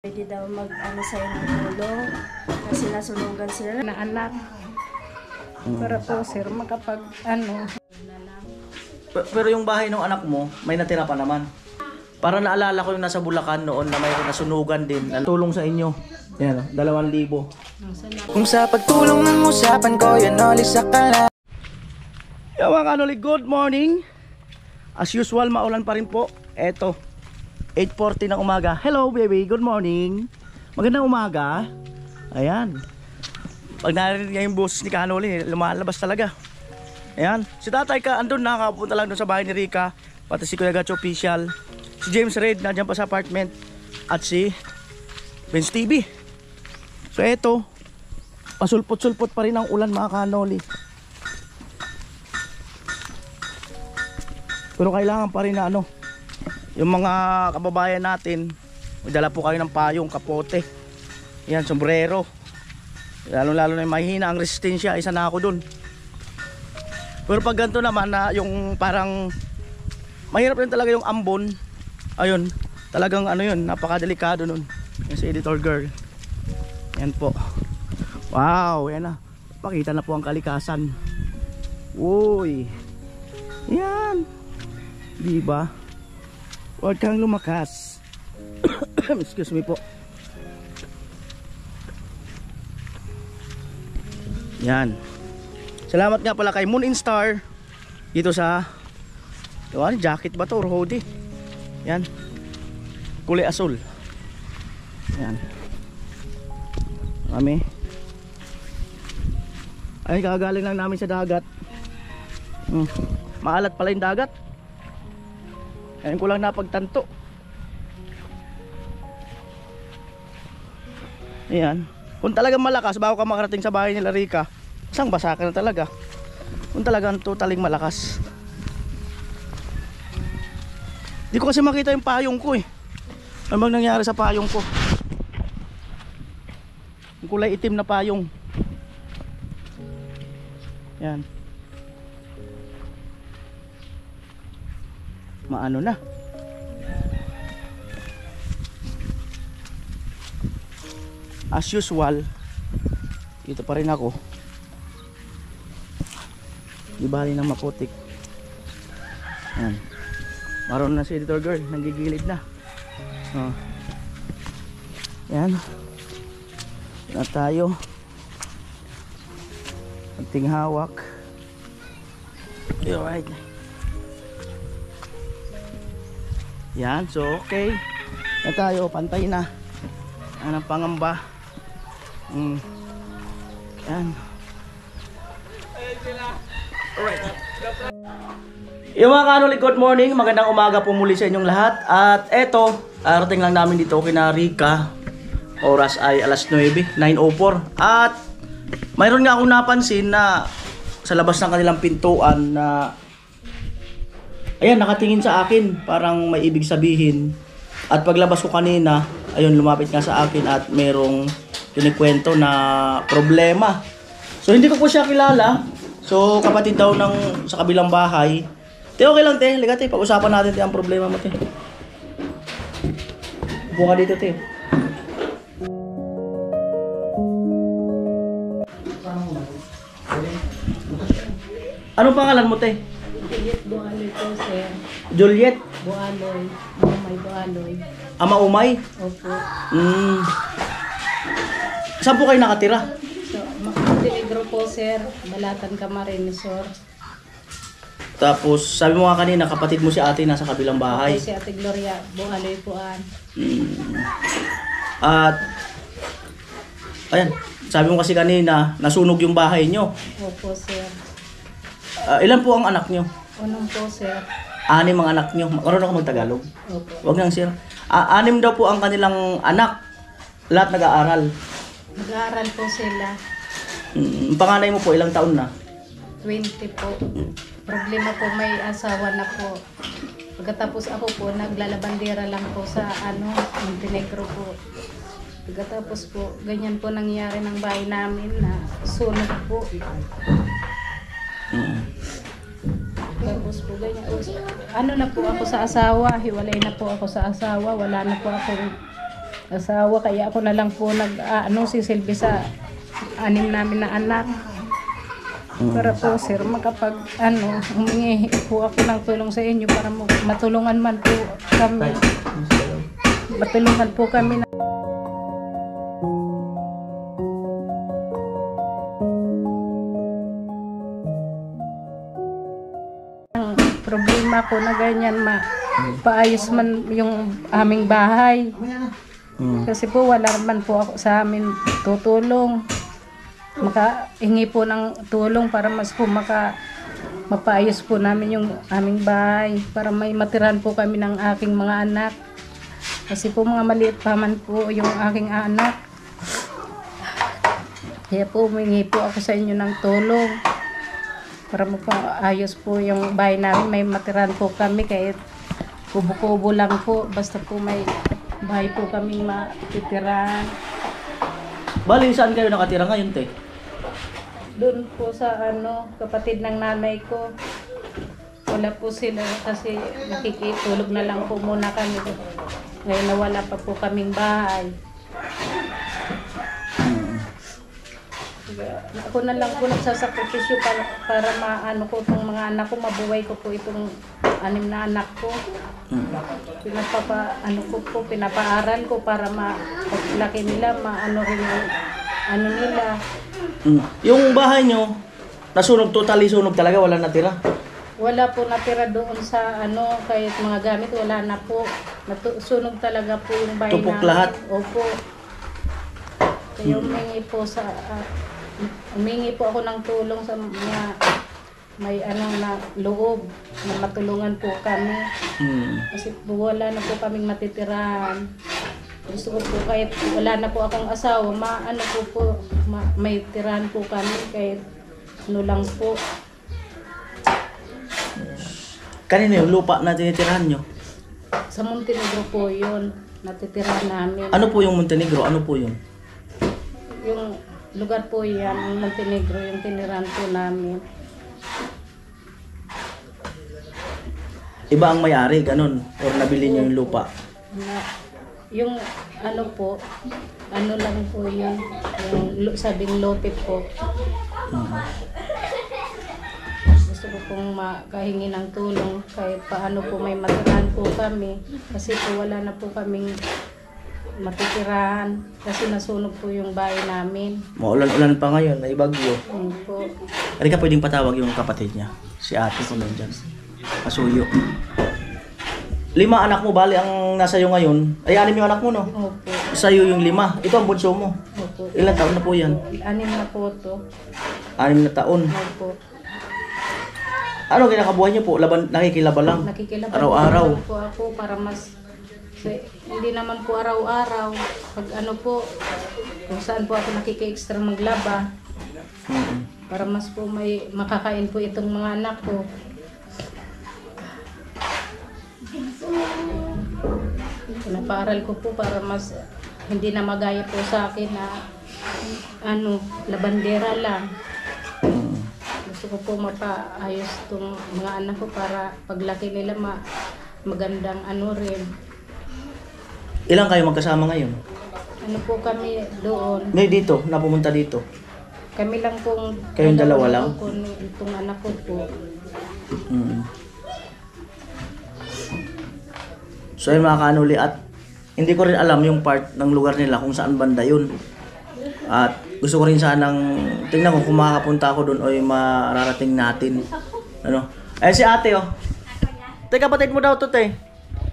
Pwede daw mag-ano sa'yo ng tulong kasi nasunugan sila na anak. Para po sir, makapag ano. Pero yung bahay ng anak mo, may natira pa naman. Para naalala ko yung nasa Bulacan noon na may nasunugan din. Tulong sa inyo. Yan, 2,000. Kung sa pagtulong ng usapan ko, yan ulit sa kala. Yo mga kanolik, good morning. As usual, maulan pa rin po. Eto, 8:40 ng umaga. Hello baby, good morning. Magandang umaga. Ayan. Pag narinig niya yung boses ni Kanoli, lumalabas talaga. Ayan. Si tatay ka, andun na, nakapunta lang doon sa bahay ni Rika. Pati si Kuya Gacho official. Si James Red, nandiyan pa sa apartment. At si Benz TV. So eto, pasulpot-sulpot pa rin ang ulan mga Kanoli. Pero kailangan pa rin na ano, yung mga kababayan natin, magdala po kayo ng payong, kapote, yan, sombrero. Lalo na yung mahina ang resistensya, isa na ako dun. Pero pag ganito naman na yung parang mahirap rin talaga yung ambon, ayun, talagang ano yun, napakadelikado nun. Yan si editor girl. Yan po. Wow, yan na. Pakita na po ang kalikasan. Uy, yan, diba? Huwag kang lumakas. Excuse me po. Yan. Salamat nga pala kay Moon and Star dito sa jacket ba to or hoodie? Yan. Kulay asul. Yan. Kami. Ay, kagaling lang namin sa dagat. Maalat pala yung dagat. Ngayon ko lang napagtanto. Ayan. Kung talagang malakas bago ka makarating sa bahay nila Rika, isang basa ka na talaga. Kung talagang totaling malakas. Di ko kasi makita yung payong ko eh. Ano bang nangyari sa payong ko? Yung kulay itim na payong. Yan. Maano na. As usual, dito pa rin ako. Di bali ng maputik. Yan. Maroon na si editor girl, nanggigilid na. Yan. Na tayo. Anting hawak. Alright. Yan, so okay. Na tayo, pantay na. Ang pangamba. Yan. Alright. Yung mga kanolik, good morning. Magandang umaga po muli sa inyong lahat. At eto, arating lang namin dito kina Rika. Oras ay alas 9, 9:04. At mayroon nga akong napansin na sa labas ng kanilang pintuan na ayan, nakatingin sa akin. Parang may ibig sabihin. At paglabas ko kanina, ayun, lumapit nga sa akin at merong kinikwento na problema. So hindi ko po siya kilala. So kapatid daw ng sa kabilang bahay. Te, okay lang te, liga te, pag-usapan natin te ang problema mo te. Upo ka dito te. Anong pangalan mo te? Juliet Bualoy po sir. Juliet? Bualoy. Umay Bualoy. Ama Umay? Opo. Saan po kayo nakatira? So, Montenegro po sir. Balatan Camarines. Tapos sabi mo nga kanina kapatid mo si ate nasa kabilang bahay. Opo, si Ate Gloria Bualoy po an. At ayan, sabi mo kasi kanina nasunog yung bahay nyo. Opo sir. Ilan po ang anak nyo? Unong po sir. 6 ang anak nyo. Marunong ako mag-Tagalog? Opo. Huwag nang sir. 6 daw po ang kanilang anak. Lahat nag-aaral. Nag-aaral po sila. Ang panganay mo po ilang taon na? 20 po. Problema po, may asawa na po. Pagkatapos ako po, naglalabandera lang po sa Montenegro po. Pagkatapos po, ganyan po nangyari ng bahay namin na sunog po. Tapos po ganyan. Ano na po ako sa asawa, hiwalay na po ako sa asawa, wala na po akong asawa, kaya ako na lang po sisilbi sa anim namin na anak. Para po sir, humingi po ako ng tulong sa inyo para matulungan man po kami. Matulungan po kami na problema ko na ganyan, paayos man yung aming bahay. Kasi po wala man po ako sa amin tutulong. Makahingi po ng tulong para mas po mapaayos po namin yung aming bahay. Para may matirahan po kami ng aking mga anak. Kasi po mga maliit pa man po yung aking anak. Kaya po humingi po ako sa inyo ng tulong. Para mapaayos po yung bahay namin, may matirahan po kami kahit kubo-kubo lang po, basta po may bahay po kaming matitirahan. Bali, saan kayo nakatira ngayon, te? Doon po sa kapatid ng nanay ko. Wala po sila kasi nakikitulog na lang po muna kami. Ngayon nawala pa po kaming bahay. Ako na lang po nagsasakripisyo para maano ko itong mga anak ko, mabuhay ko po itong 6 na anak ko. Pinapaaral ko para mapaglaki nila, maano rin yung nila. Yung bahay nyo, nasunog, totally sunog talaga, wala natira? Wala po natira doon sa kahit mga gamit, wala na po. Sunog talaga po yung bahay Tupok namin. lahat? Opo. Kaya humingi po ako ng tulong sa mga may na loob na matulungan po kami. Kasi po wala na po kaming matitirahan. Gusto ko po kahit wala na po akong asawa, may tirahan po kami kahit lang po. Kanina yung lupa na tinitirahan nyo? Sa Montenegro po yun, natitirahan namin. Ano po yung Montenegro? Ano po yun? Yung lugar po yan, ang Montenegro, yung tinirahan po namin. Iba ang may-ari, ganun? Or nabili nyo yung lupa? Yung lang po yun, yung sabing lote po. Gusto ko pong makahingi ng tulong kahit paano po may matirahan po kami. Kasi po wala na po kaming matitirahan kasi nasunog po yung bahay namin. Maulan-ulan pa ngayon, may bagyo. Po. Hindi ka pwedeng patawag yung kapatid niya, si ate ko nandyan. Pasuyo. 5 anak mo, bali ang nasa iyo ngayon. Ay, 6 yung anak mo, no? Opo. Sa'yo yung 5. Ito ang bunso mo. Opo. Ilan taon na po yan? 6 na po to. 6 na taon. Opo. Ano kinakabuhay niyo po? Nakikilaba lang? Nakikilaba Araw-araw? po ako para hindi naman po araw-araw. Pag kung saan po ako nakiki-extra maglaba. Para mas po may makakain po itong mga anak ko. Pinapaaral ko po para mas hindi na magaya po sa akin na labandera lang. Gusto ko po mapaayos itong mga anak ko para paglaki nila magandang rin. Ilan kayo magkasama ngayon? Po kami doon. May dito, napumunta dito. Kami lang pong... Kayong dalawa lang? Itong anak ko po. So yun mga kanuli, at hindi ko rin alam yung part ng lugar nila kung saan banda yun. At gusto ko rin sanang tingnan ko kung makakapunta ako doon o yung mararating natin. Si ate oh. Te, kapatid mo daw to, te.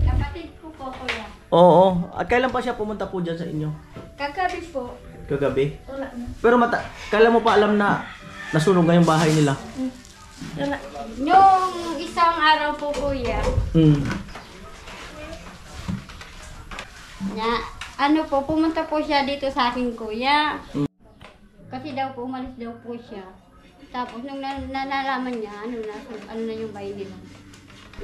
Kapatid ko po, kuya. Oo. At kailan pa siya pumunta po dyan sa inyo? Kagabi po. Kagabi? Wala na. Pero kailan mo pa alam na nasunog nga yung bahay nila? Wala. Yung isang araw po, kuya, pumunta po siya dito sa akin, kuya. Kasi daw po, umalis daw po siya. Tapos nung nalalaman niya, ano na yung bahay nila.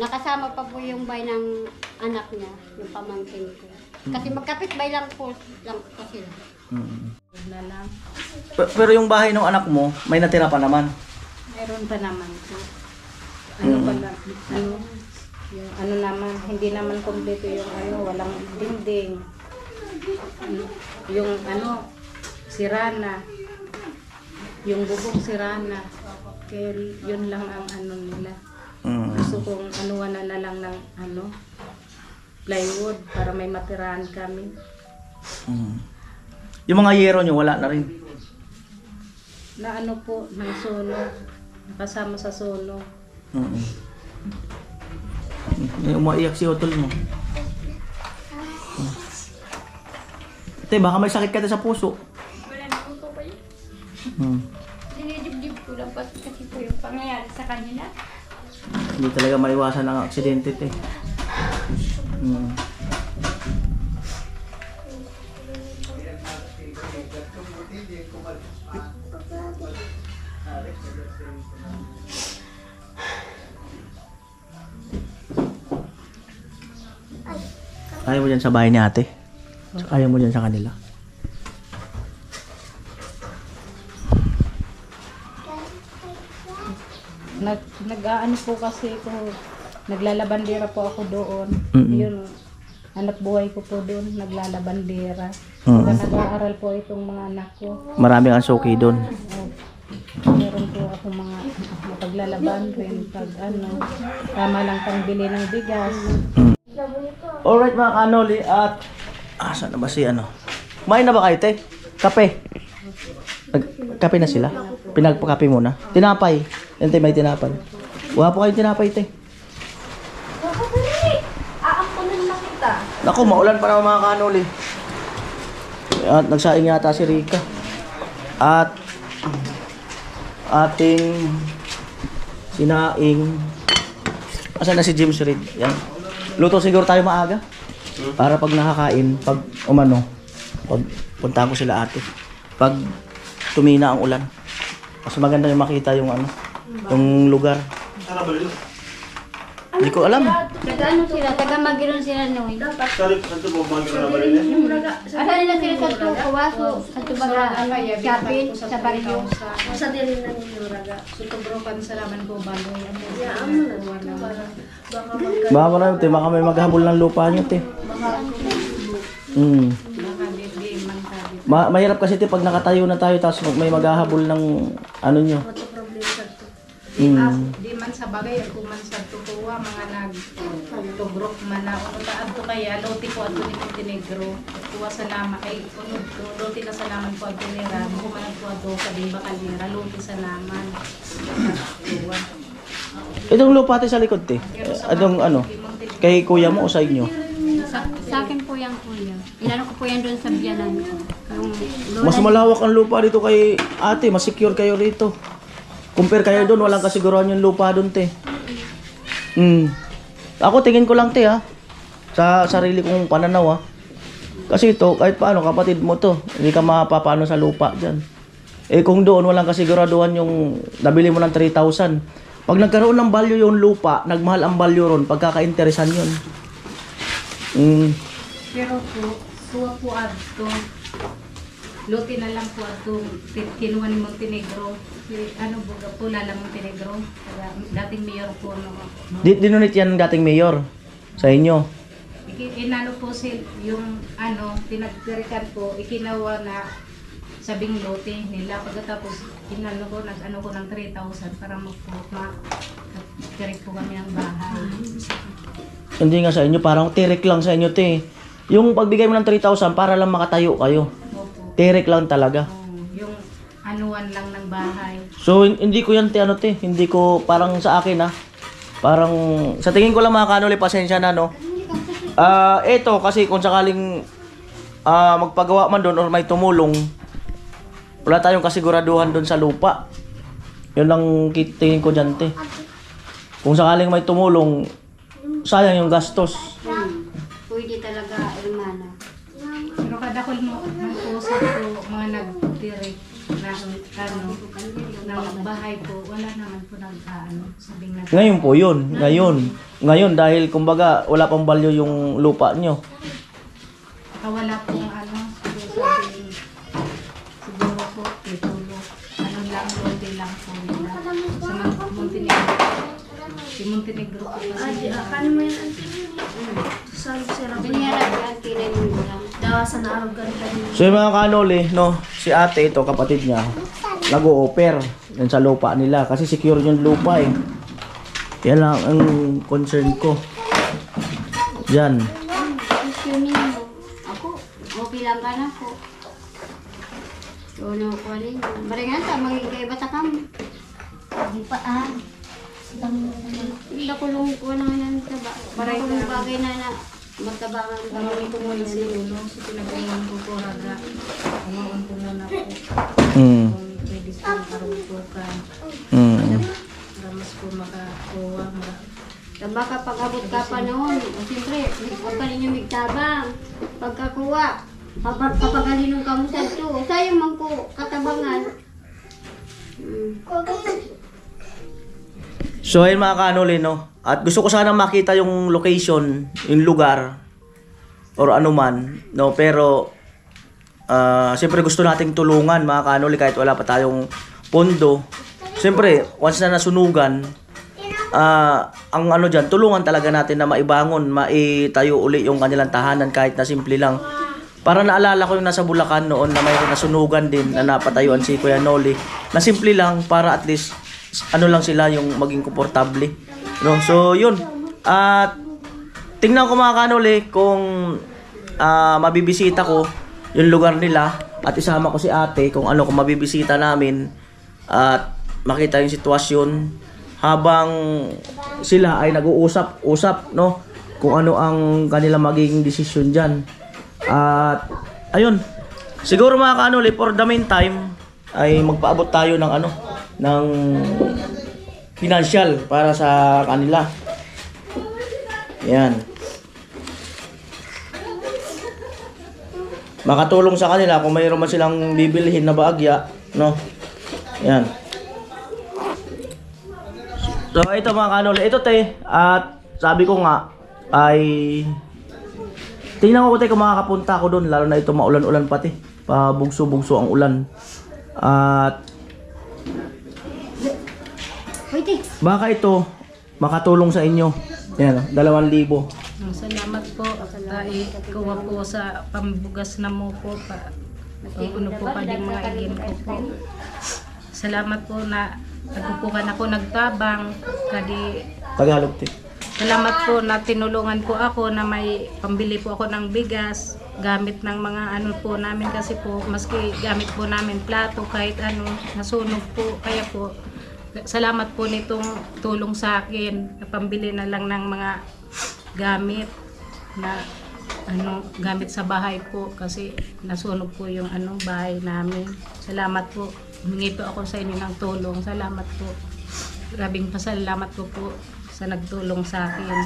Nakasama pa po yung bahay ng anak niya, yung pamangkin ko. Kasi magkapit-bahay lang po sila. Na lang. Pero yung bahay ng anak mo, may natira pa naman? Meron pa naman po. Yung naman, hindi naman kompleto yung walang dingding. yung ano, sirana. Yung bubong sirana. Kaya yun lang ang ano nila. Gusto kong anuan na lang ng ano, plywood para may matirahan kami. Yung mga yero nyo, wala na rin. Na ano po, ng sunog. Nakasama sa sunog. Umaiyak si Otol mo. Te, baka may sakit ka sa puso. Wala naman po pa yun. Dinidibdib ko lang kasi po yung pangyayari sa kanila. Hindi talaga maiwasan ang aksidente, te. Ayaw mo dyan sa bahay ni ate? Ayaw mo dyan sa kanila? Nag-aano po kasi ko, naglalabandera po ako doon. Yun, anak buhay ko po doon, naglalabandera. Saka nag-aaral po itong mga anak ko. Maraming ang suki doon. Meron po ako mga paglalaban rin, pag ano, tama lang pangbili ng bigas. Alright mga kanoli, at saan na ba si ano? Kumain na ba kayo, te? Kape? Kape na sila? Pinagpakape muna. Tinapay. Yan, te, may tinapay. Wala po kayong tinapay, te. Aampunin na kita. Naku, maulan pa naman mga kanoli. At nagsaing yata si Rika. At ating sinaing. Asan na si James Reed? Yan. Luto siguro tayo maaga. Para pag nakakain, pag umano, pag punta ko sila ate. Pag tumina ang ulan. Mas maganda yung makita yung ano, yung lugar. Hindi ko alam. Taga-ano sila? Taga-Magiron sila noy. Asa nila sila sa Tukawaso, sa Tubaga, Chapin, sa Barrio. Sa din na ninyo, raga. Sutubrokan sa laman ko, baloy. Baka na te, baka may maghabol ng lupa nyo, te. Mahirap kasi te, pag nakatayo na tayo, tapos may maghahabol ng ano nyo. Di man sa bagay, ako man sa tutuwa, mga nag-tugrok man na. Unutaan to kaya, loti ko ato ni Montenegro. Tuwa sa lama, ay unod to, loti na sa laman ko ato ni Ram. Kumanag ko ato sa Dimba Kalira, loti sa laman. Tuwa. Itong lupa te sa likod, te. Anong ano? Kay kuya mo o sa inyo? Sa akin po yan, kuya. Inano ko po yan doon sa biyanan ko. Mas malawak ang lupa dito kay ate, mas secure kayo rito. Compare kayo doon, walang kasiguruhan yung lupa doon, te. Ako tingin ko lang, te, ha. Sa sarili kong pananaw, ha. Kasi ito, kahit paano, kapatid mo to. Hindi ka mapapano sa lupa dyan. Eh kung doon walang kasiguraduhan yung nabili mo ng 3,000. Pag nagkaroon ng value yung lupa, nagmahal ang value ron, pagkaka-interesan yun. Pero po, tuwa po ato. Loti na lang po ato. Kinuha ni Montenegro. Ano buga po, Lala Montenegro. Dating mayor po. Dinunit yan dating mayor sa inyo. Inano po yung ano, pinagtirikan po, ikinawa na sabing lote nila. Pagkatapos, inano ko, nag-ano ko ng 3,000 para tirik po kami ng bahay. Hindi nga sa inyo, parang tirik lang sa inyo, te. Yung pagbigay mo ng 3,000 para lang makatayo kayo. Opo. Tirik lang talaga. Yung anuan lang ng bahay. So, hindi ko yan, te, ano, te. Hindi ko, parang sa akin, ha. Parang, sa tingin ko lang mga kanuli, pasensya na, no. Eto, kasi kung sakaling magpagawa man doon or may tumulong, wala tayong kasiguraduhan doon sa lupa. Yun lang tingin ko dyan, te. Kung sakaling may tumulong, sayang yung gastos. Pwede talaga, hermana. Pero kada ko ng puso po, mga nagtirik na ano, ng bahay po, wala naman po sabing nag Ngayon po yun. Ngayon dahil kumbaga wala pang value yung lupa nyo. wala pong ano, siguro po, titulo. Ano lang, lote lang po nila. Sa Montenegro. Si Montenegro po kasi. Biniharap yan, kinay mo lang. Nawasan na araw ganito. So yung mga kanoli, no, si ate ito, kapatid niya, nag-o-offer yan sa lupa nila kasi secure yung lupa eh. Yan lang ang concern ko. Yan. Yun ninyo. Ako, okay lang ka na po. So, ano ko rin. Baringan sa magigay bata kami. Hindi pa Hindi ko lang ko na yan sa ba. Para kung bagay na magtabangan kami ko mo yung Tulong sa pinagawan ko po, raga. Umaon ko na po. Mm. Kung pwede po karutukan. Mm. Para mas po makakuha. Taba kapag abot ka pa noon, siyempre, huwag ka rin yung migtabang. Pagkakuha, papagalinong ka mo sa ito. Sayang man ko katabangan. So ayun mga kanoli, no, at gusto ko sana makita yung location, yung lugar or anuman, no, pero siyempre gusto nating tulungan mga kanoli kahit wala pa tayong pondo. Siyempre once na nasunugan, ang ano dyan, tulungan talaga natin na maibangon, maitayo uli yung kanilang tahanan kahit na simple lang. Para naalala ko yung nasa Bulacan noon na mayroon nasunugan din na napatayuan si Kuya Noli, na simple lang para at least ano lang sila yung maging komportable, no? So yun, at tingnan ko mga kanoli kung mabibisita ko yung lugar nila at isama ko si ate kung ano, kung mabibisita namin at makita yung sitwasyon habang sila ay nag-uusap-usap, no, kung ano ang kanila magiging desisyon dyan. At ayun, siguro mga kanoli, for the meantime ay magpaabot tayo ng ano, ng financial para sa kanila. Yan. Makatulong sa kanila kung mayroon man silang bibilhin na baagya, no? Yan. So ito mga kanoli, ito te, at sabi ko nga ay tingnan ko te kung makakapunta ako doon, lalo na ito maulan-ulan pati, pabugso-bugso ang ulan. At baka ito makatulong sa inyo. Yan, 2,000. Salamat po. Kuha po sa pambugas na mo po. Ano po pa din mga igin ko po. Salamat po na nagpupukan ako nagtabang. Kadi Tagalog te. salamat po na tinulungan po ako na may pambili po ako ng bigas. Gamit ng mga ano po namin kasi po, maski gamit po namin plato kahit ano, nasunog po. Kaya po, salamat po nitong tulong sa akin na pambili na lang ng mga gamit na ano, gamit sa bahay po kasi nasunog po yung ano, bahay namin. Salamat po. Humingi po ako sa inyo ng tulong. Salamat po. Grabing pasalamat ko po sa nagtulong sa akin.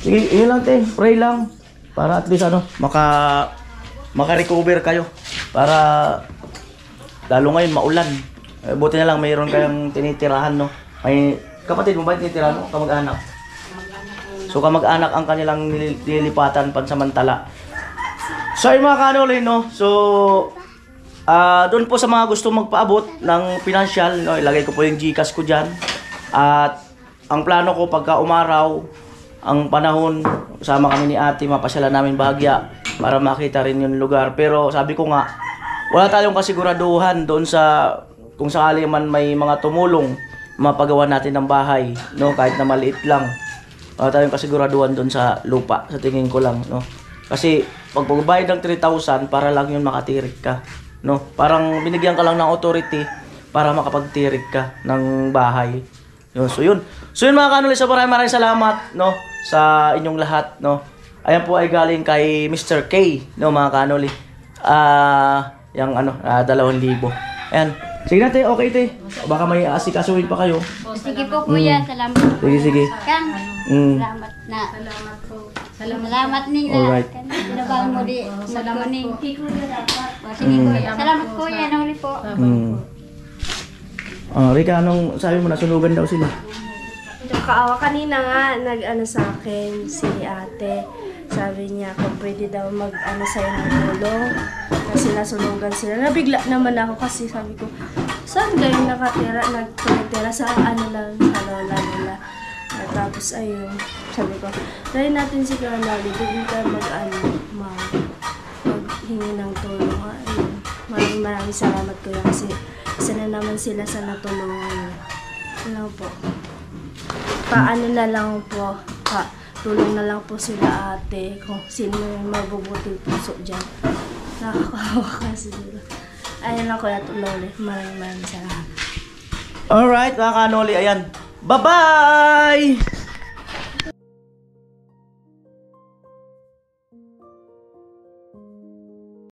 Sige, yun lang te, pray lang para at least ano, maka-recover kayo para lalo ngayon maulan. Buti na lang mayroon kayong tinitirahan, no. May kapatid mo ba yung tinitirahan mo? Kamag-anak. So kamag-anak ang kanilang nililipatan pansamantala. So yung mga kanoli, no. So doon po sa mga gusto magpaabot ng financial, no, ilagay ko po yung GCash ko diyan. At ang plano ko pagka umaraw ang panahon, kasama kami ni ate, mapasyalan namin Bahagya para makita rin yung lugar. Pero sabi ko nga, wala tayong kasiguraduhan doon sa kung sakali man may mga tumulong, mapagawa natin ng bahay, no, kahit na maliit lang. Wala tayong kasiguraduhan doon sa lupa, sa tingin ko lang, no. Kasi pag pagbayad ng 3,000 para lang yun makatirik ka, no. Parang binigyan ka lang ng authority para makapagtirik ka ng bahay. So yun. So yun mga kanoli, so maraming salamat, no, sa inyong lahat, no. Ayan po ay galing kay Mr. K, no, mga kanoli. Yung ano, 2,000. Ayan. Sige na te, okay te. Baka may asikasuhin pa kayo. Sige po kuya, salamat. Sige. Kang, salamat na. Salamat po. Salamat nila. Alright. Nabang mo di. Salamat po. Sige kuya. Salamat kuya, nahuli po. Rika, anong sabi mo, nasunugan daw sila? Kaawa kanina nga, nag-ano sa akin si ate. Sabi niya kung pwede daw mag-ano sa'yo ng tulong. Kasi nasunugan sila. Nabigla naman ako kasi sabi ko, saan galing nakatira? Nagtira sa ano lang, sa lola nila. At Tapos ayun, sabi ko, try natin si Kanali, doon ka maghingi ng tulong. Ayun, maraming salamat kuya kasi isa na naman sila sa natulungan. Ano po, paano na lang po, tulong na lang po sila ate kung sino yung mabubuting puso dyan. Nakakawa kasi sila. Ayun lang kuya, tulong. Maraming salamat. Alright, mga kanoli, ayan. Bye-bye!